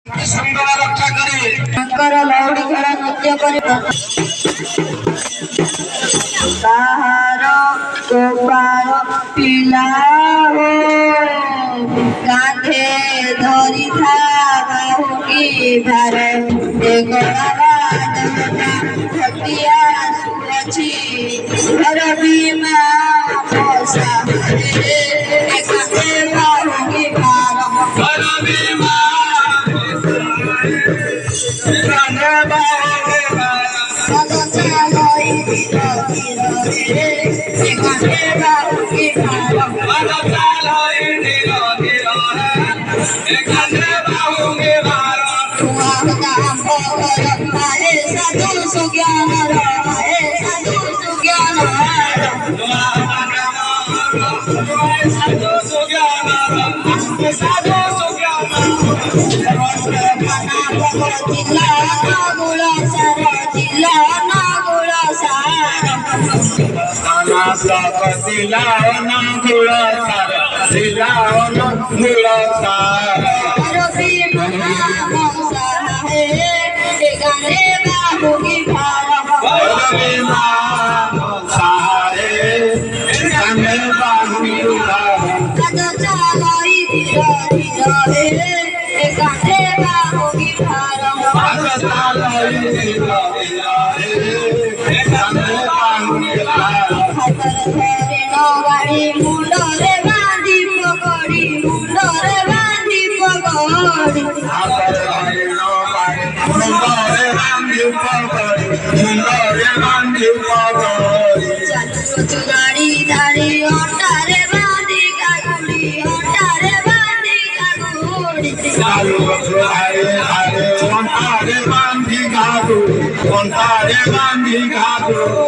ଶୃଙ୍ଖଳା ରକ୍ଷା କରି ତାଙ୍କର ଲଉଡ଼ି ଖେଳ ନୃତ୍ୟ କରି ତାହାର ଗୋପାଳ ପିଲା କାନ୍ଧେ ଧରିଥା ବାହୁକି ଭାର ଘଟିଆ ସୁଅଛି ଘର ବୀମା ମଶା କାନ୍ଧେ ବାହୁକି ଭାର मुंडरे बांधी पकड़ी मुंडरे बांधी पकड़ी चुराड़ी दाड़ी ओटारे बांधी कागुड़ी ओटारे बांधी कागुड़ी